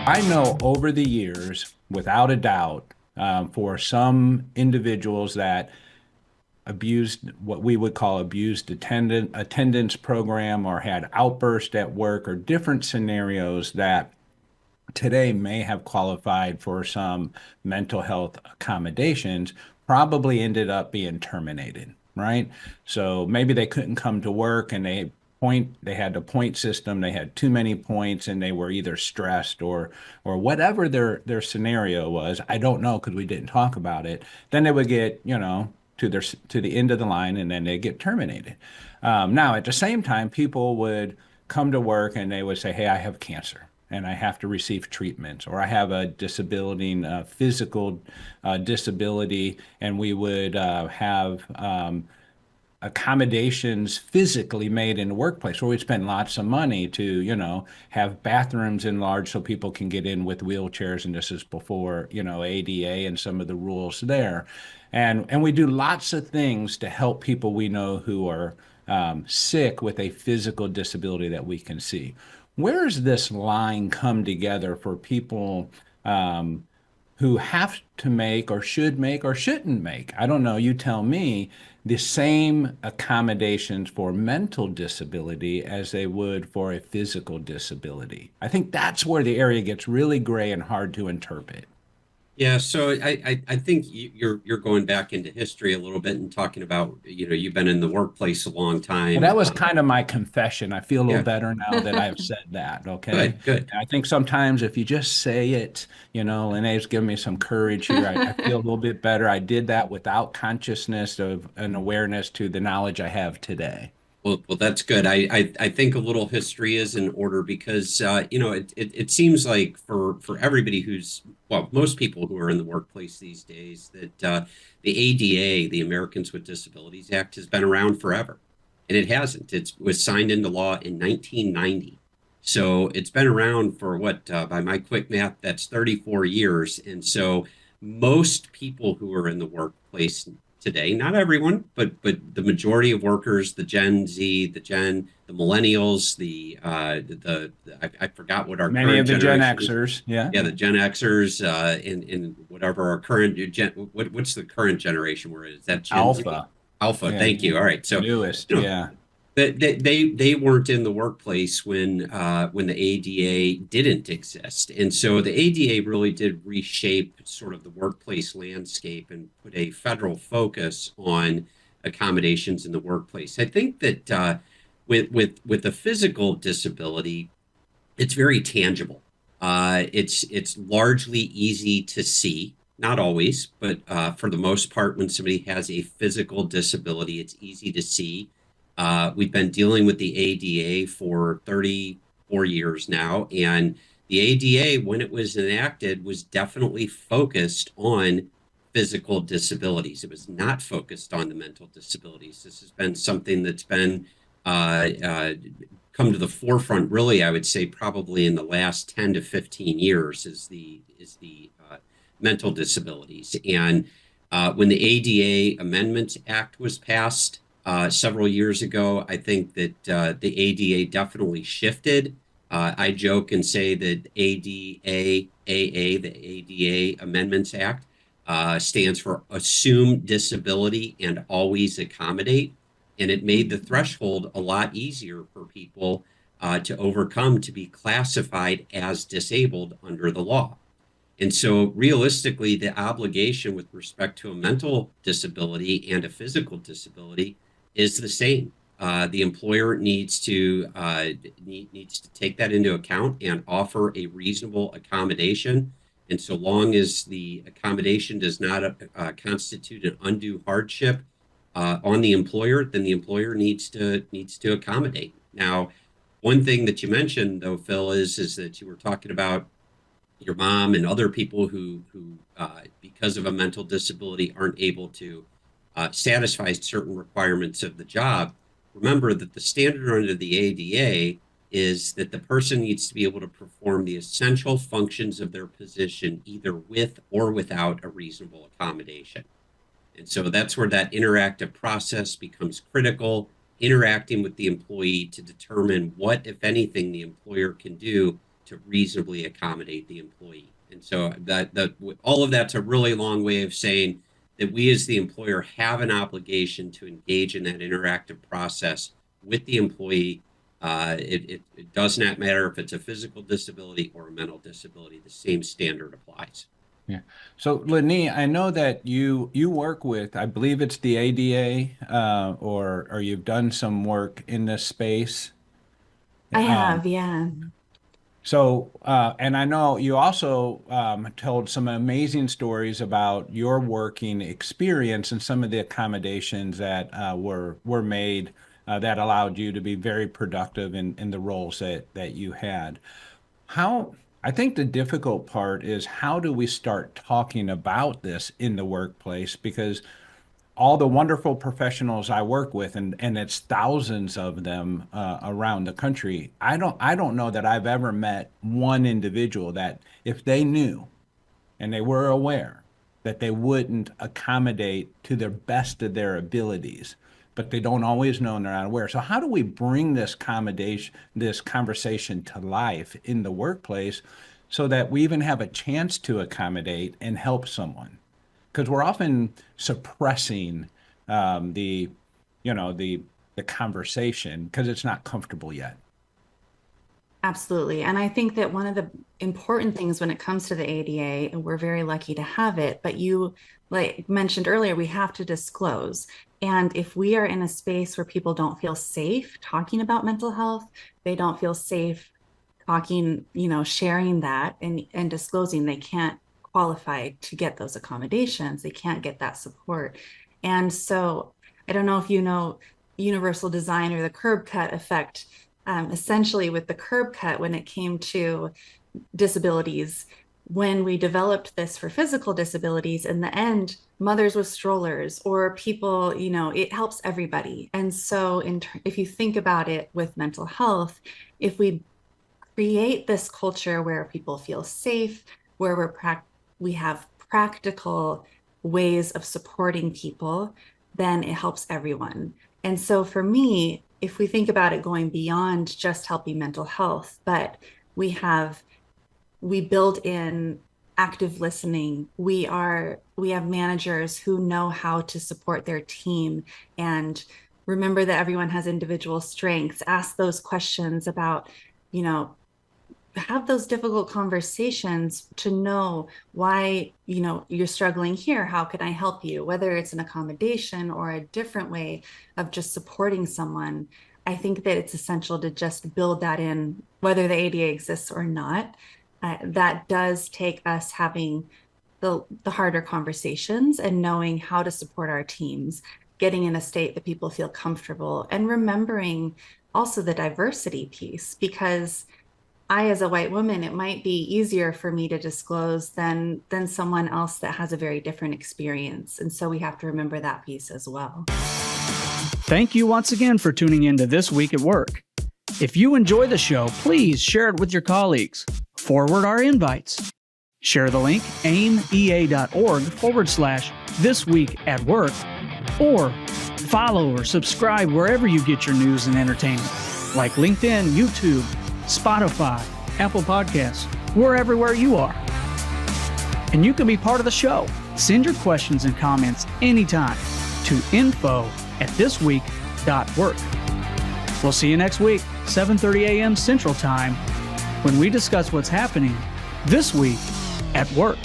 I know over the years, without a doubt, for some individuals that abused what we would call abused attendance program or had outbursts at work or different scenarios that today may have qualified for some mental health accommodations probably ended up being terminated, right? So maybe they couldn't come to work and they had a point system, they had too many points and they were either stressed or whatever their scenario was. I don't know because we didn't talk about it. Then they would get, to the end of the line and then they get terminated. Now at the same time, people would come to work and they would say, "Hey, I have cancer and I have to receive treatment, or I have a disability, physical disability, and we would have accommodations physically made in the workplace where we spend lots of money to, have bathrooms enlarged so people can get in with wheelchairs. And this is before, ADA and some of the rules there. And we do lots of things to help people we know who are sick with a physical disability that we can see. Where does this line come together for people who have to make or should make or shouldn't make? I don't know, you tell me, the same accommodations for mental disability as they would for a physical disability. I think that's where the area gets really gray and hard to interpret. Yeah, so I think you're going back into history a little bit and talking about, you've been in the workplace a long Well, that time. was kind of my confession. I feel a little Yeah, better now that I've said that, okay? good, good. And I think sometimes if you just say it, Lene's given me some courage here. I feel a little bit better. I did that without consciousness of an awareness to the knowledge I have today. Well, that's good. I think a little history is in order because it seems like for everybody well, most people who are in the workplace these days, that the ADA, the Americans with Disabilities Act, has been around forever, and it hasn't. It was signed into law in 1990, so it's been around for what, by my quick math, that's 34 years, and so most people who are in the workplace today, not everyone, but the majority of workers, the Gen Z, the millennials, I forgot what our Many current of the Gen generation is. Xers, yeah, Yeah, the Gen Xers, in whatever our current what's the current generation we're in? Is that Gen Z? Alpha, Alpha. yeah, Thank you. All right. So, newest, you know, yeah. they weren't in the workplace when the ADA didn't exist, and so the ADA really did reshape sort of the workplace landscape and put a federal focus on accommodations in the workplace. I think that with a physical disability, it's very tangible. It's largely easy to see. Not always, but for the most part, when somebody has a physical disability, it's easy to see. We've been dealing with the ADA for 34 years now, and the ADA, when it was enacted, was definitely focused on physical disabilities. It was not focused on the mental disabilities. This has been something that's been uh, uh, come to the forefront, really, I would say probably in the last 10 to 15 years, is the mental disabilities. And when the ADA Amendments Act was passed several years ago, I think that the ADA definitely shifted. I joke and say that the ADA Amendments Act, stands for Assume Disability and Always Accommodate. And it made the threshold a lot easier for people to overcome to be classified as disabled under the law. And so, realistically, the obligation with respect to a mental disability and a physical disability is the same. The employer needs to take that into account and offer a reasonable accommodation. And so long as the accommodation does not constitute an undue hardship on the employer, then the employer needs to accommodate. Now, one thing that you mentioned, though, Phil, is that you were talking about your mom and other people who because of a mental disability aren't able to satisfy certain requirements of the job. Remember that the standard under the ADA is that the person needs to be able to perform the essential functions of their position either with or without a reasonable accommodation. And so that's where that interactive process becomes critical, interacting with the employee to determine what, if anything, the employer can do to reasonably accommodate the employee. And so that all of that's a really long way of saying that we as the employer have an obligation to engage in that interactive process with the employee. It does not matter if it's a physical disability or a mental disability. The same standard applies. Yeah. So, Lenny, I know that you work with, I believe it's the ADA, or you've done some work in this space. I Um, have, yeah. and I know you also told some amazing stories about your working experience and some of the accommodations that were made that allowed you to be very productive in the roles that you had. How, I think the difficult part is how do we start talking about this in the workplace? Because all the wonderful professionals I work with, and it's thousands of them around the country, I don't know that I've ever met one individual that if they knew and they were aware that they wouldn't accommodate to their best of their abilities, but they don't always know and they're not aware. So how do we bring this conversation to life in the workplace so that we even have a chance to accommodate and help someone? Because we're often suppressing the, the conversation because it's not comfortable yet. Absolutely. And I think that one of the important things when it comes to the ADA, and we're very lucky to have it, but you, like mentioned earlier, we have to disclose. And if we are in a space where people don't feel safe talking about mental health, they don't feel safe talking, sharing that and disclosing, they can't qualify to get those accommodations. They can't get that support. And so I don't know if you know universal design or the curb cut effect. Essentially with the curb cut, when it came to disabilities, when we developed this for physical disabilities, in the end, mothers with strollers or people, it helps everybody. And so if you think about it with mental health, if we create this culture where people feel safe, where we have practical ways of supporting people, then it helps everyone. And so for me, if we think about it going beyond just helping mental health, but we build in active listening. We have managers who know how to support their team and remember that everyone has individual strengths. Ask those questions about, have those difficult conversations to know why, you're struggling here. How can I help you? Whether it's an accommodation or a different way of just supporting someone. I think that it's essential to just build that in, whether the ADA exists or not. That does take us having the harder conversations and knowing how to support our teams, getting in a state that people feel comfortable, and remembering also the diversity piece, because I, as a white woman, it might be easier for me to disclose than someone else that has a very different experience. And so we have to remember that piece as well. Thank you once again for tuning in to This Week at Work. If you enjoy the show, please share it with your colleagues. Forward our invites. Share the link aimea.org/This Week at Work, or follow or subscribe wherever you get your news and entertainment, like LinkedIn, YouTube, Spotify, Apple Podcasts. We're everywhere you are. And you can be part of the show. Send your questions and comments anytime to info@thisweek.work. We'll see you next week, 7:30 a.m. Central Time, when we discuss what's happening this week at work.